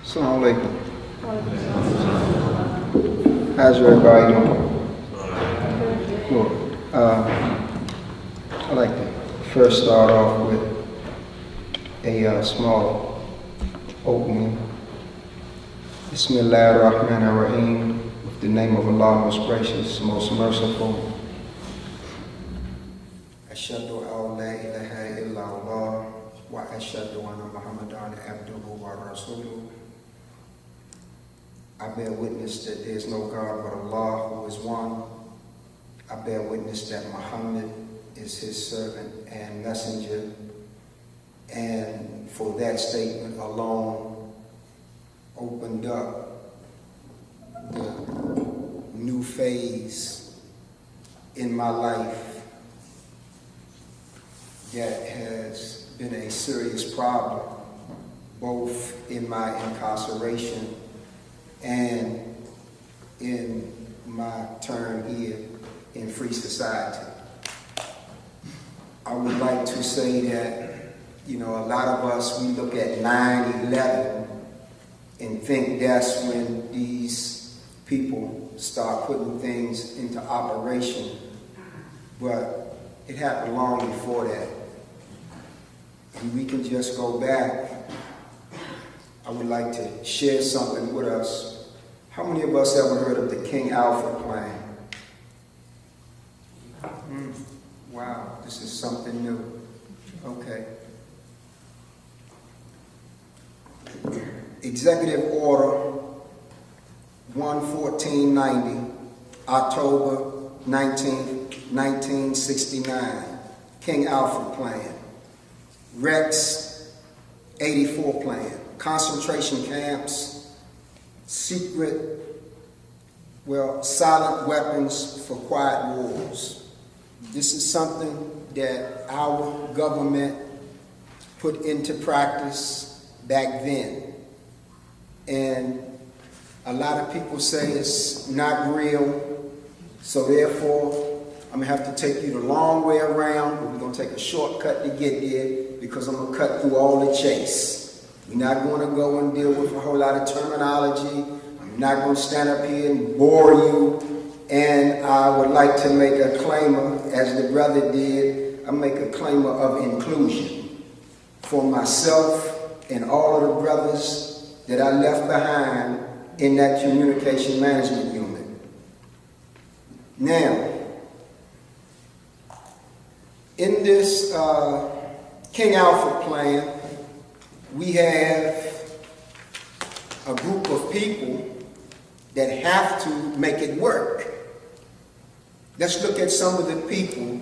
Assalamu alaikum. How's everybody doing? Cool. I'd like to first start off with a small opening. Bismillah ar-Rahman ar-Rahim. With the name of Allah, most gracious, most merciful. Ashhadu an la ilaha illallah wa ashhadu anna Muhammadan abduhu wa rasuluhu. I bear witness that there is no God but Allah, who is one. I bear witness that Muhammad is his servant and messenger. And for that statement alone opened up the new phase in my life that has been a serious problem, both in my incarceration and in my term here in free society. I would like to say that, a lot of us, we look at 9/11 and think that's when these people start putting things into operation. But it happened long before that. And we can just go back. I would like to share something with us. How many of us ever heard of the King Alfred plan? Wow, this is something new. Okay. Executive Order 11490, October 19th, 1969. King Alfred Plan. Rex 84 Plan. Concentration camps, secret, silent weapons for quiet wars. This is something that our government put into practice back then. And a lot of people say it's not real, so therefore I'm going to have to take you the long way around, but we're going to take a shortcut to get there because I'm going to cut through all the chase. We're not going to go and deal with a whole lot of terminology. I'm not going to stand up here and bore you. And I would like to make a claimer, as the brother did, I make a claimer of inclusion for myself and all of the brothers that I left behind in that communication management unit. Now, in this King Alfred plan, we have a group of people that have to make it work. Let's look at some of the people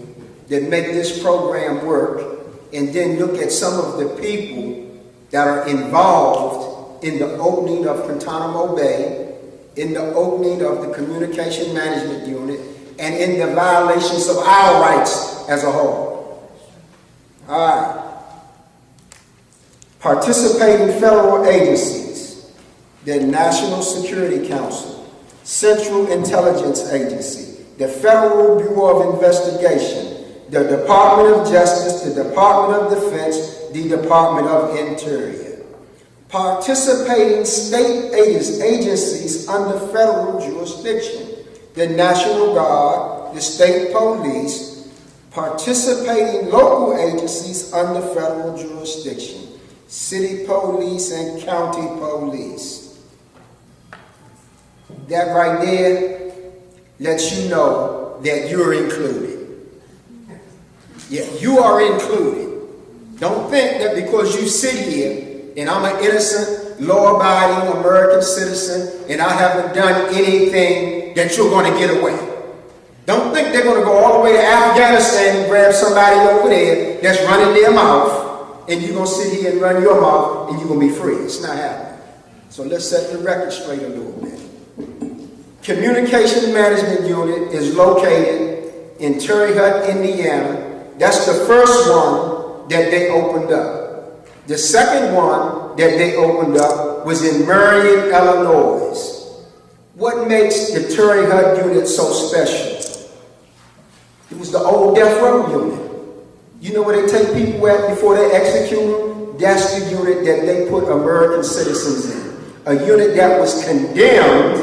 that make this program work, and then look at some of the people that are involved in the opening of Guantánamo Bay, in the opening of the communication management unit, and in the violations of our rights as a whole. All right. Participating federal agencies: the National Security Council, Central Intelligence Agency, the Federal Bureau of Investigation, the Department of Justice, the Department of Defense, the Department of Interior. Participating state agencies under federal jurisdiction: the National Guard, the state police. Participating local agencies under federal jurisdiction: city police and county police. That right there lets you know that you're included. Yeah, you are included. Don't think that because you sit here and I'm an innocent, law-abiding American citizen and I haven't done anything that you're going to get away. Don't think they're going to go all the way to Afghanistan and grab somebody over there that's running their mouth and you're going to sit here and run your mouth and you're going to be free. It's not happening. So let's set the record straight a little bit. Communication Management Unit is located in Terre Haute, Indiana. That's the first one that they opened up. The second one that they opened up was in Marion, Illinois. What makes the Terre Haute unit so special? It was the old death row unit. You know where they take people at before they execute them? That's the unit that they put American citizens in. a unit that was condemned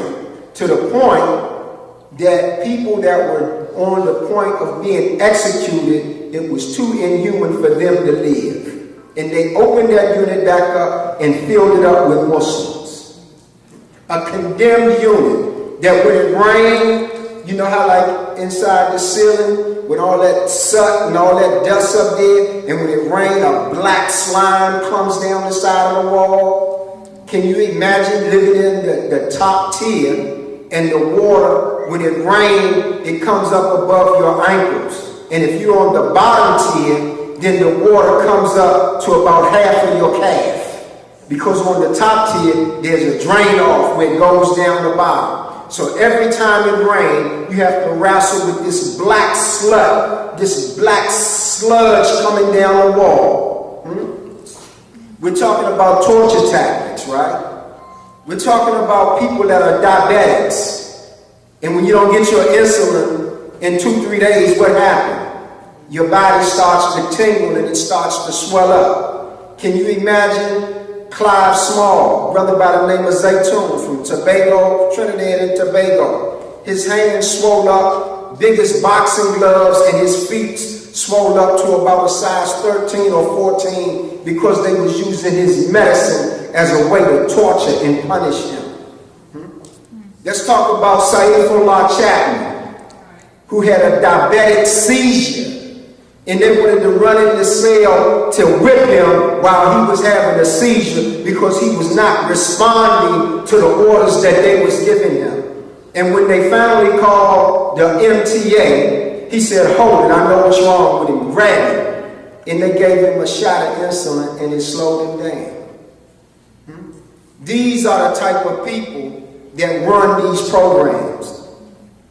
to the point that people that were on the point of being executed, it was too inhuman for them to live. And they opened that unit back up and filled it up with Muslims. A condemned unit that when it rained, you know how like inside the ceiling, with all that soot and all that dust up there, and when it rained, a black slime comes down the side of the wall. Can you imagine living in the top tier, and the water, when it rains, it comes up above your ankles. And if you're on the bottom tier, then the water comes up to about half of your calf. Because on the top tier, there's a drain off where it goes down the bottom. So every time it rains, you have to wrestle with this black sludge, coming down the wall. We're talking about torture tactics, right? We're talking about people that are diabetics. And when you don't get your insulin in 2-3 days, what happens? Your body starts to tingle and it starts to swell up. Can you imagine Clive Small, brother by the name of Zaytoon from Tobago, Trinidad and Tobago? His hands swelled up, big as boxing gloves, and his feet swelled up to about a size 13 or 14 because they was using his medicine as a way to torture and punish him. Let's talk about Saifullah Chapman, who had a diabetic seizure. And they wanted to run in the cell to whip him while he was having a seizure because he was not responding to the orders that they was giving him. And when they finally called the MTA, he said, "Hold it, I know what's wrong with him, grab him." And they gave him a shot of insulin and it slowed him down. These are the type of people that run these programs.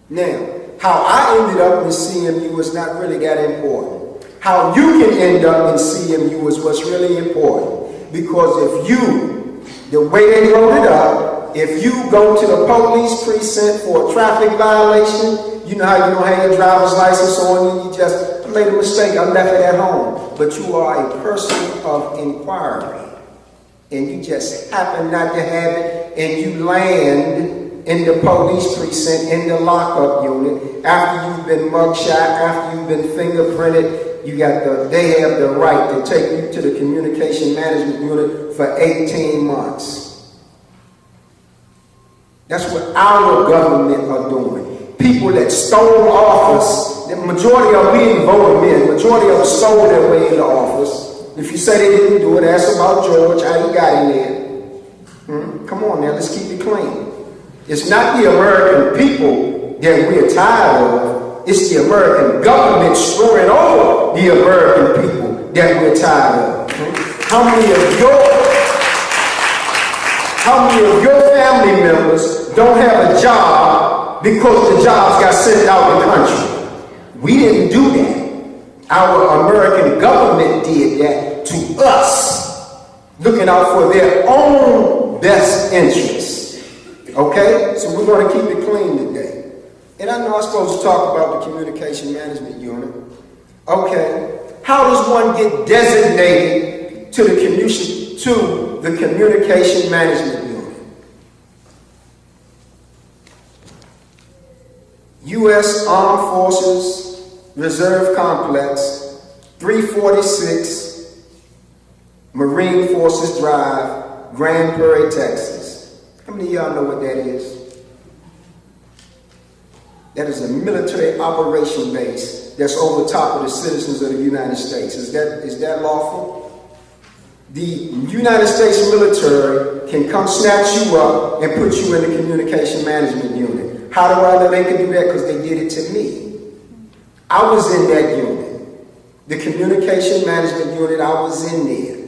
Now, how I ended up in CMU is not really that important. How you can end up in CMU is what's really important. Because if you, the way they wrote it up, if you go to the police precinct for a traffic violation, you know how you don't have your driver's license on you, you just made a mistake, I left it at home. But you are a person of inquiry. And you just happen not to have it, and you land in the police precinct, in the lockup unit, after you've been mugshot, after you've been fingerprinted. They have the right to take you to the communication management unit for 18 months. That's what our government are doing. People that stole office, the majority of them, we didn't vote them in, majority of them stole their way into office. If you say they didn't do it, ask about George, how he got in there. Come on now, let's keep it clean. It's not the American people that we're tired of. It's the American government screwing over the American people that we're tired of. How many of your family members don't have a job because the jobs got sent out the country? We didn't do that. Our American government did that to us, looking out for their own best interests. Okay? So we're going to keep it clean today. And I know I'm supposed to talk about the communication management unit. Okay. How does one get designated to the communication management unit? U.S. Armed Forces Reserve Complex, 346 Marine Forces Drive, Grand Prairie, Texas. How many of y'all know what that is? That is a military operation base that's over top of the citizens of the United States. Is that lawful? The United States military can come snatch you up and put you in the communication management unit. How do I know they can do that? Because they did it to me. I was in that unit. The communication management unit, I was in there.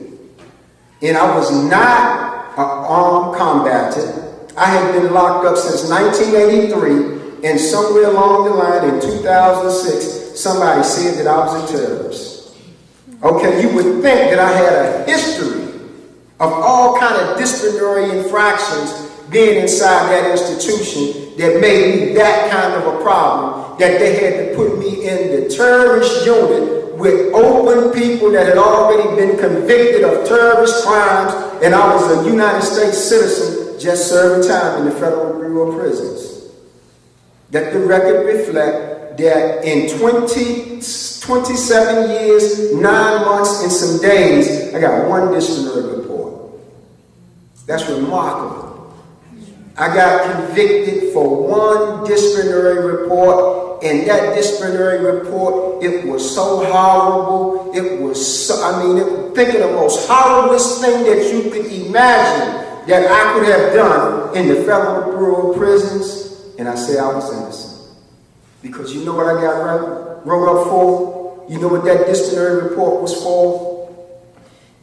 And I was not an armed combatant. I had been locked up since 1983. And somewhere along the line in 2006, somebody said that I was a terrorist. Okay, you would think that I had a history of all kind of disciplinary infractions being inside that institution that made me that kind of a problem, that they had to put me in the terrorist unit with open people that had already been convicted of terrorist crimes, and I was a United States citizen just serving time in the Federal Bureau of Prisons, that the record reflect that in 27 years, 9 months, and some days, I got 1 disciplinary report. That's remarkable. I got convicted for 1 disciplinary report, and that disciplinary report, it was so horrible. It was so, think of the most horriblest thing that you could imagine that I could have done in the Federal Bureau of Prisons, and I said I was innocent. Because you know what I got wrote up for? You know what that disciplinary report was for?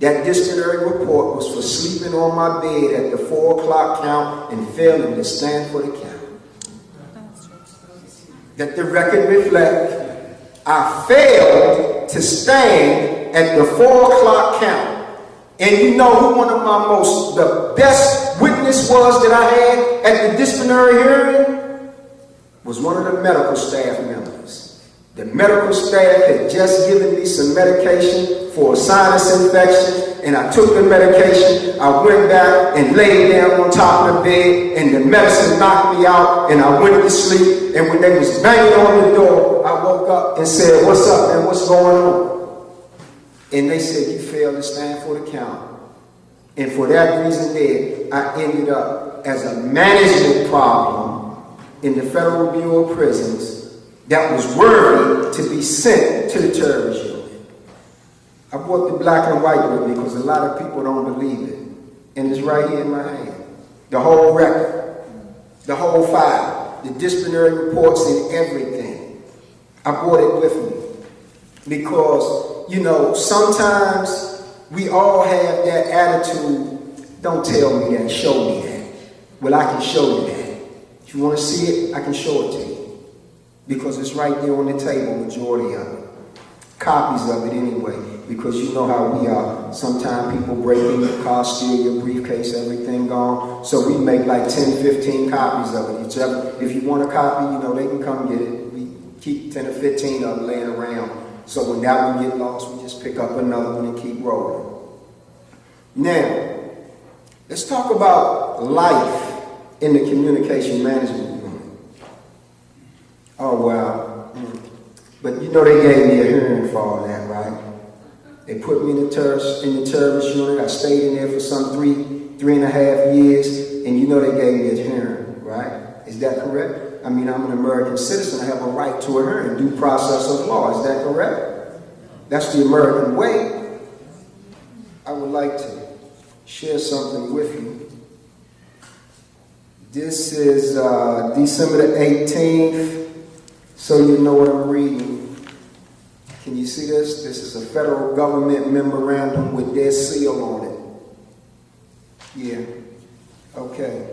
That disciplinary report was for sleeping on my bed at the 4 o'clock count and failing to stand for the count. That the record reflect, I failed to stand at the 4 o'clock count. And you know who one of the best witness was that I had at the disciplinary hearing? Was one of the medical staff members. The medical staff had just given me some medication for a sinus infection, and I took the medication. I went back and laid down on top of the bed, and the medicine knocked me out, and I went to sleep. And when they was banging on the door, I woke up and said, "What's up, man? What's going on?" And they said, "You failed to stand for the count." And for that reason there, I ended up as a management problem in the Federal Bureau of Prisons that was worthy to be sent to the terrorist unit. I brought the black and white with me because a lot of people don't believe it. And it's right here in my hand. The whole record, the whole file, the disciplinary reports and everything. I brought it with me. Because, sometimes we all have that attitude, don't tell me that, show me that. Well, I can show you that. If you want to see it, I can show it to you. Because it's right there on the table, majority of it. Copies of it anyway, because you know how we are. Sometimes people break in your car, steal your briefcase, everything gone. So we make like 10, 15 copies of it. If you want a copy, they can come get it. We keep 10 or 15 of them laying around. So when that one get lost, we just pick up another one and keep rolling. Now, let's talk about life in the communication management unit. Oh, wow. But they gave me a hearing for all that, right? They put me in the terrorist unit. I stayed in there for some 3.5 years, and they gave me a hearing, right? Is that correct? I'm an American citizen. I have a right to a hearing, due process of law. Is that correct? That's the American way. I would like to share something with you. This is December the 18th. So you know what I'm reading. Can you see this? This is a federal government memorandum with their seal on it. Yeah. Okay.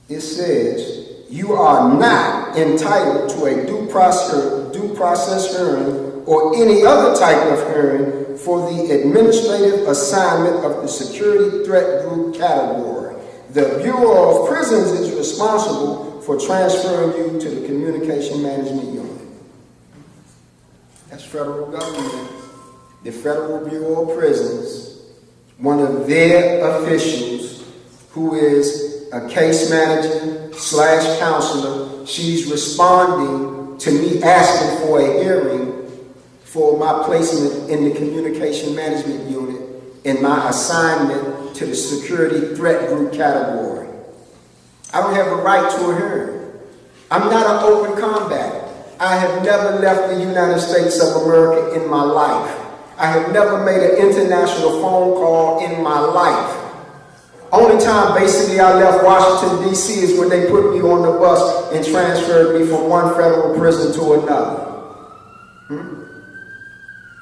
It says, you are not entitled to a due process hearing or any other type of hearing for the administrative assignment of the security threat group category. The Bureau of Prisons is responsible for transferring you to the communication management unit. That's federal government. The Federal Bureau of Prisons, one of their officials, who is a case manager / counselor, she's responding to me asking for a hearing for my placement in the communication management unit and my assignment to the security threat group category. I don't have a right to a hearing. I'm not an open combat. I have never left the United States of America in my life. I have never made an international phone call in my life. Only time basically I left Washington, D.C. is when they put me on the bus and transferred me from one federal prison to another.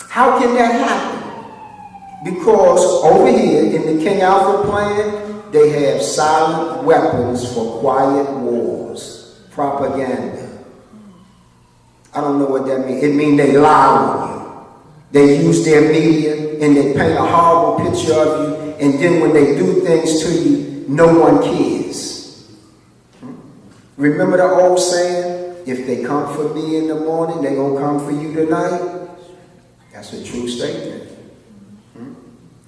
How can that happen? Because over here in the King Alfred plan, they have silent weapons for quiet wars, propaganda. I don't know what that means. It means they lie on you. They use their media and they paint a horrible picture of you, and then when they do things to you, no one cares. Remember the old saying, if they come for me in the morning, they're going to come for you tonight? That's a true statement.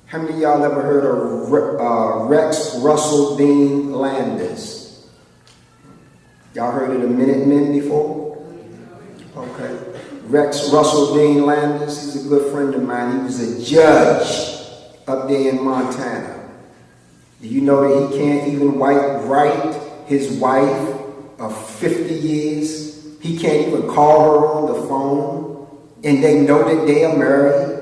How many of y'all ever heard of Rex Russell Dean Landis? Y'all heard of the Minutemen before? Okay. Rex Russell Dean Landis, he's a good friend of mine. He was a judge up there in Montana. Do you know that he can't even write his wife of 50 years? He can't even call her on the phone, and they know that they are married.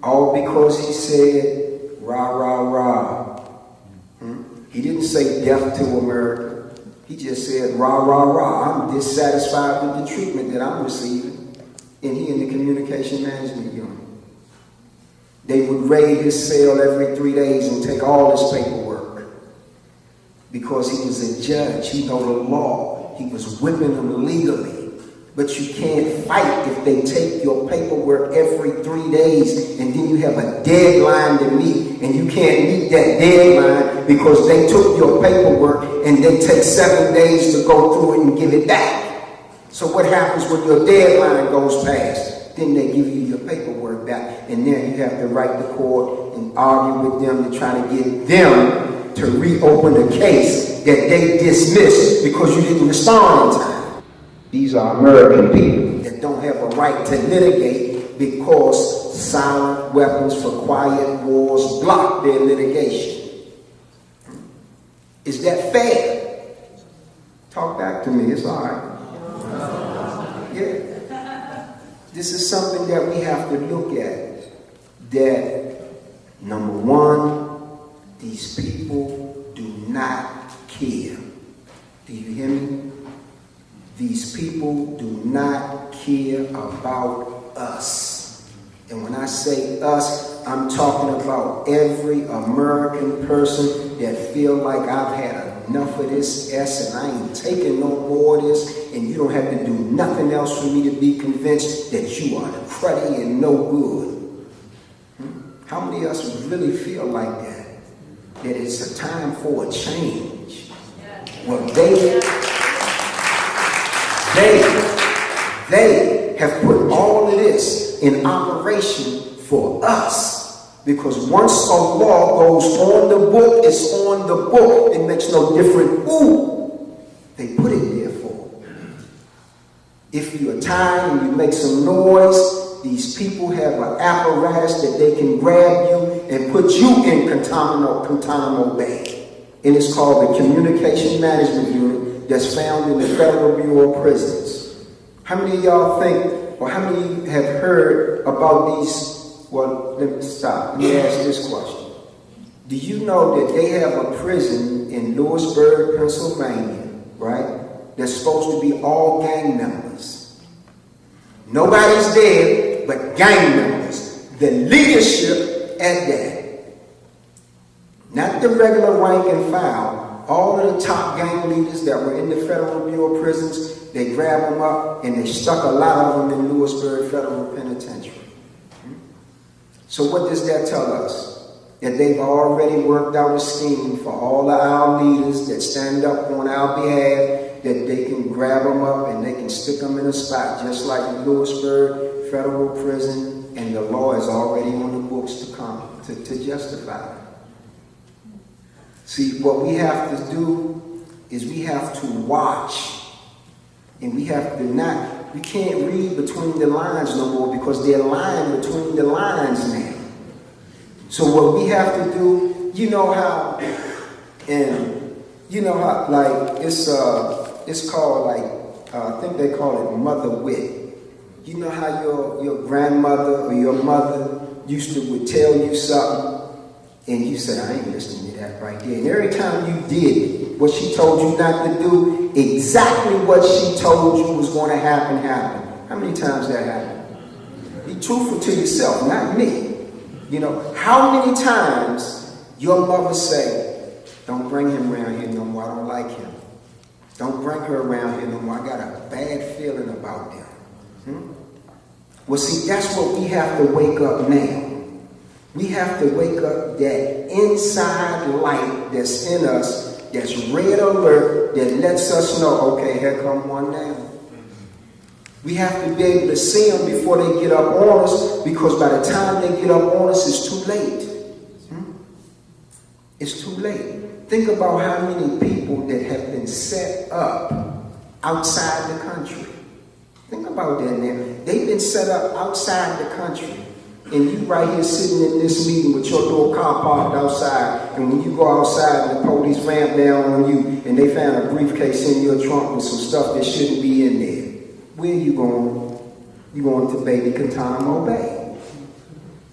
All because he said, rah, rah, rah. He didn't say death to America. He just said, rah, rah, rah. I'm dissatisfied with the treatment that I'm receiving. And he in the communication management unit. They would raid his cell every 3 days and take all his paperwork. Because he was a judge. He knew the law. He was whipping them legally. But you can't fight if they take your paperwork every 3 days and then you have a deadline to meet and you can't meet that deadline because they took your paperwork and they take 7 days to go through it and give it back. So what happens when your deadline goes past? Then they give you your paperwork back, and then you have to write to court and argue with them to try to get them to reopen a case that they dismissed because you didn't respond in time. These are American people that don't have a right to litigate because silent weapons for quiet wars block their litigation. Is that fair? Talk back to me, it's all right. Yeah. This is something that we have to look at. That, number one, these people do not care. Do you hear me? These people do not care about us. And when I say us, I'm talking about every American person that feel like I've had enough of this S and I ain't taking no more of this, and you don't have to do nothing else for me to be convinced that you are cruddy and no good. How many of us really feel like that? That it's a time for a change. Well, they have put all of this in operation for us. Because once a law goes on the book, it's on the book. It makes no difference who they put it there for. If you're tired and you make some noise, these people have an apparatus that they can grab you and put you in Guantánamo Bay. And it's called the Communication Management Unit that's found in the Federal Bureau of Prisons. How many of y'all think, or how many of you have heard about these? Well, let me stop. Let me ask this question. Do you know that they have a prison in Lewisburg, Pennsylvania, right? That's supposed to be all gang members. Nobody's dead, but gang members. The leadership at that. Not the regular rank and file. All of the top gang leaders that were in the Federal Bureau of Prisons, they grabbed them up and they stuck a lot of them in Lewisburg Federal Penitentiary. So what does that tell us? That they've already worked out a scheme for all of our leaders that stand up on our behalf, that they can grab them up and they can stick them in a spot, just like in Lewisburg Federal Prison, and the law is already on the books to justify it. See, what we have to do is we have to watch, and we have to not. We can't read between the lines no more because they're lying between the lines now. So what we have to do, you know how, like it's called like I think they call it mother wit. You know how your grandmother or your mother would tell you something, and you said, I ain't listening to that right there. And every time you did what she told you not to do, exactly what she told you was going to happen. How many times that happened? Be truthful to yourself, not me. You know, how many times your mother say, don't bring him around here no more, I don't like him. Don't bring her around here no more, I got a bad feeling about them. Well, see, that's what we have to wake up now. We have to wake up that inside light that's in us, that's red alert, that lets us know, okay, here come one now. We have to be able to see them before they get up on us, because by the time they get up on us, it's too late. It's too late. Think about how many people that have been set up outside the country. Think about that now. They've been set up outside the country. And you right here sitting in this meeting with your little car parked outside, and when you go outside and the police ramp down on you and they found a briefcase in your trunk with some stuff that shouldn't be in there, where are you going? You're going to baby Guantánamo Bay.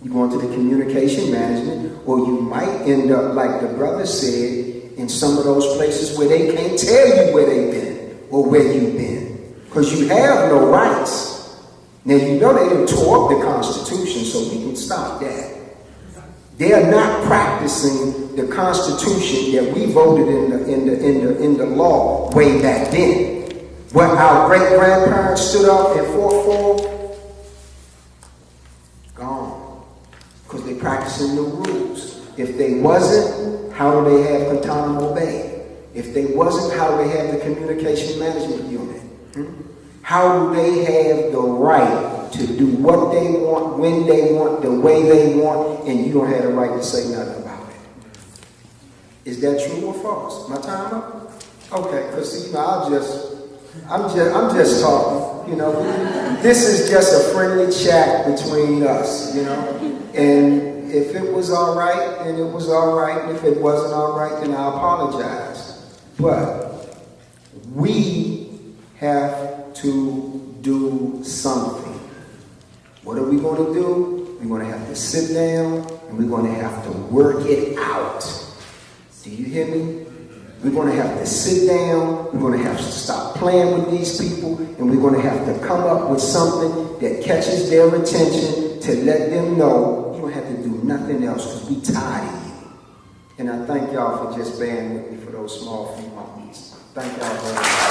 You're going to the communication management, or you might end up, like the brother said, in some of those places where they can't tell you where they've been or where you've been, because you have no rights. Now, you know they didn't tore up the Constitution, so we can stop that. They are not practicing the Constitution that we voted in the law way back then. What our great-grandparents stood up and fought for, gone. Because they're practicing the rules. If they wasn't, how do they have Guantánamo Bay? If they wasn't, how do they have the Communication Management Unit? How do they have the right to do what they want, when they want, the way they want, and you don't have the right to say nothing about it? Is that true or false? My time up? Okay, because I'm just talking. You know, this is just a friendly chat between us. You know, and if it was all right, then it was all right. And if it wasn't all right, then I apologize. But we have to do something. What are we going to do? We're going to have to sit down and we're going to have to work it out. Do you hear me? We're going to have to sit down. We're going to have to stop playing with these people, and we're going to have to come up with something that catches their attention to let them know you don't have to do nothing else, because we tired of you. And I thank y'all for just bearing with me for those small few moments. Thank y'all very much.